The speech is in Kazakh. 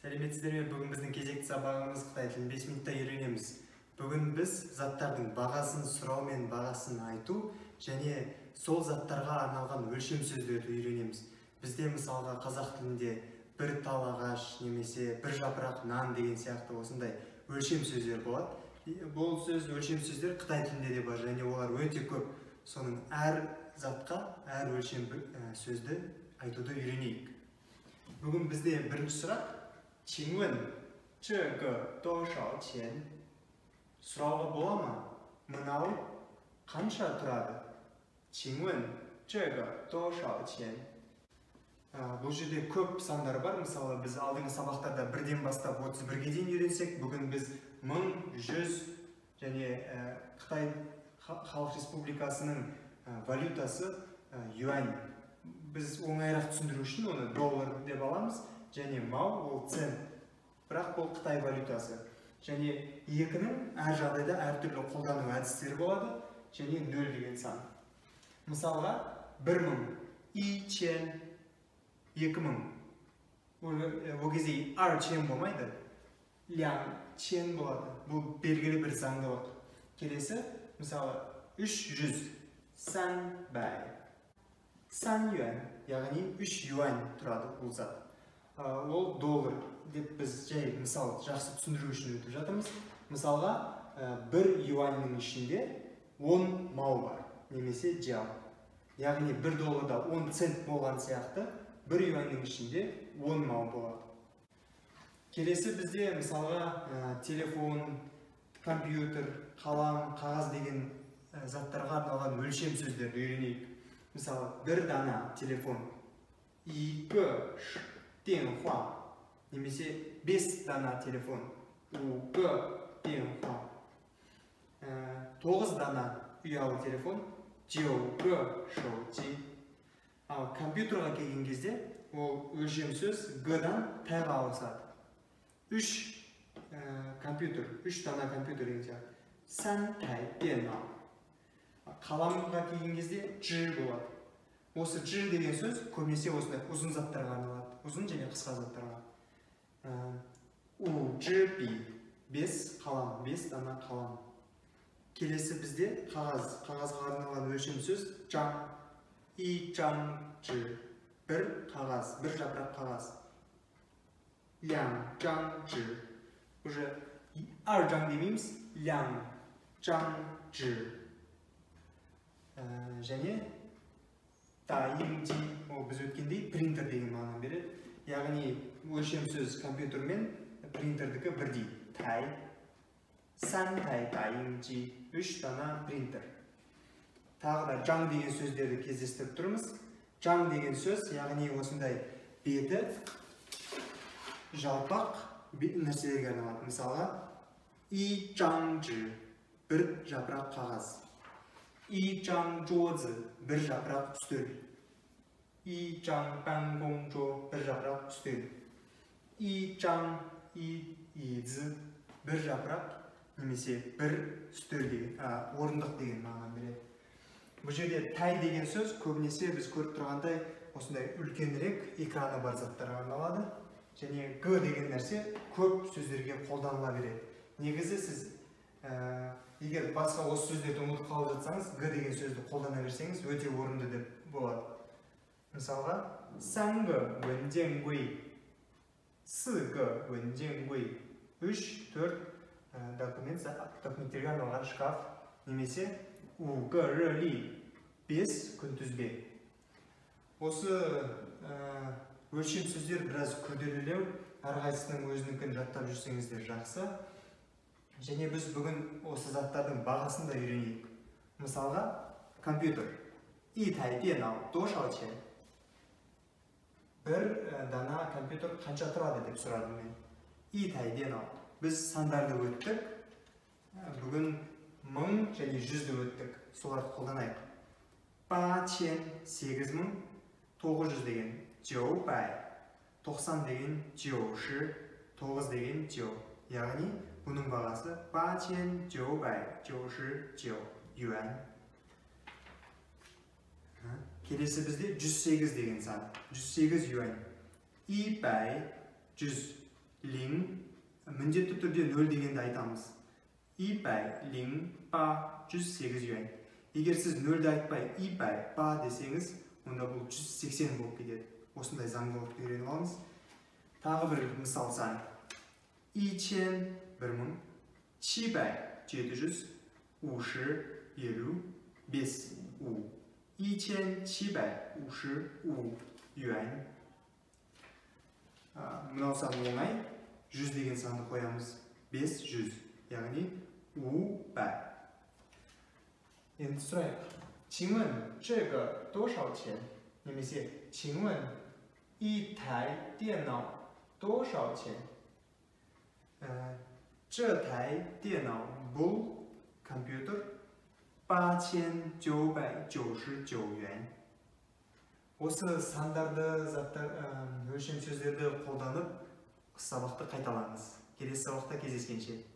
Сәлеметсіздер ме? Бүгін біздің кезекті сабағымыз Қытай тілін 5 минутта үйренеміз. Бүгін біз заттардың бағасын сұрау мен бағасын айту және сол заттарға арналған өлшем сөздерді үйренеміз. Бізде мысалға қазақ тілінде бір тал ағаш немесе бір жапырақ нан деген сияқты осындай өлшем сөздер болады. Бұл өлшем сөздер Қытай тілінде де бар және олар өте көп. Соның әр затқа әр өлшем сөзді айтуды үйренейік. Бүгін бізде бірінші сұрақ: 请问这个多少钱? Сұрауға бола ма? Мынау қанша тұрады? 请问这个多少钱? Бұл жерде көп сандар бар. Мысалы, біз алдыңғы сабақтарда 1-ден бастап 31-ге дейін үйренсек, бүгін біз 1000, 100 және Қытай Халық Республикасының валютасы юань. Біз оңайырақ түсіндіру үшін оны доллар деп аламыз. Және мау ол цент. Бірақ бұл Қытай валютасы. Және екінің әр жағдайда әртүрлі қолдану әдістері болады. Және 0 деген сан. Мысалға 1000, 1000, 2000. Ол кезде 2000 болмайды. 2000 болады. Бұл белгілі бір заңдылық. Келесі, мысалы 300, 300. 3 юань, яғни 3 юань тұрады бұл зат. Ол доллар деп біз жай мысал жақсы түсіндіру үшін өтіп жатырмыз. Мысалға 1 юаньның ішінде 10 мау бар, немесе жау. Яғни 1 долларда 10 цент болған сияқты 1 юаньның ішінде 10 мау болады. Келесі бізде мысалға телефон, компьютер, қалам, қағаз деген заттарға арналған өлшем сөздерді үйренейік. Мысалы, 1 дана телефон, 2 電話, немесе 5 дана телефон, 5 電話, 9 дана ұялы телефон, 9 手機. Ал компьютерға келген кезде ол өлшем сөз г-дан тайға ауысады. 3 компьютер, 3 дана компьютер деген сияқты. 3台電腦. Қаламға келген кезде жи болады. Осы жи деген сөз көбінесе осындай ұзын заттарға арналады. Ұзын және қысқа заттарға. У жи би, 5 қалам, 5 дана қалам. Келесі бізде қағазға арналған өлшем сөз жан. И жан жи, бір қағаз, бір жапырақ қағаз. Лян жан жи. Уже 2 жан демейміз, лян жан жи. Және тайынжи, ол біз өткендей принтер деген мағына береді. Яғни өлшем сөз компьютер мен принтердікі бірдей. Тай, 3 тай тайынжи, 3 дана принтер. Тағы да жаң деген сөздерді кездестіріп тұрмыз. Жаң деген сөз, яғни осындай беті жалпақ нәрселерге арналады. Мысалға, и жаң жи, бір жапырақ қағаз. И жаң жозы, бір жапырақ үстел. И жаң бәңгоң жо, бір жапырақ үстел. И жаң изі, бір жапырақ, немесе бір үстел деген, орындық деген мағына береді. Бұл жерде тай деген сөз көбінесе біз көріп тұрғандай осындай үлкенірек экраны бар заттарға арналады. Және г деген нәрсе көп сөздерге қолданыла береді. Негізі сіз егер басқа осы сөздерді ұмытып қалып жатсаңыз, г деген сөзді қолдана берсеңіз, өте орынды деп болады. Мысалға, 3 г өнжен гуй, 4 г өнжен гуй, 3-4 документтерге арналған шкаф, немесе 5 г рөли, 5 күнтізбе. Осы өлшем сөздер біраз күрделілеу, әрқайсысының өзінікін жаттап жүрсеңіздер жақсы. Және біз бүгін осы заттардың бағасын да үйренейік. Мысалға, компьютер. 1台電腦多少錢? Бір дана компьютер қанша тұрады деп сұрадым мен. 1台電腦. Біз сандарды өттік. Бүгін 1000 және 100-ді өттік. Соларды қолданайық. 8000, 8000, 900 деген 900, 90 деген 90, 9 деген 9. Яғни бұның бағасы 8999 юань. Келесі бізде 108 деген сан. 108 юань. 100, 100. 0, міндетті түрде 0 дегенді айтамыз. 108 yuan. Егер сіз 0-ді айтпай 108 десеңіз, онда бұл 180 болып кетеді. Осындай заңдылықты үйреніп алыңыз. Тағы бір мысал сан. 1000, 700, 755 u. 1755 yuan. Мынау сан оңай. 100 деген санды қоямыз. 500, яғни u бай. Енді сұрайық. 请问这个多少钱? немесе 请问一台电脑多少钱? 这台电脑 бұл компьютер 8999 yuan. Осы сандарды, өлшем сөздерді қолданып сабақты қайталаңыз. Келесі сабақта кездескенше.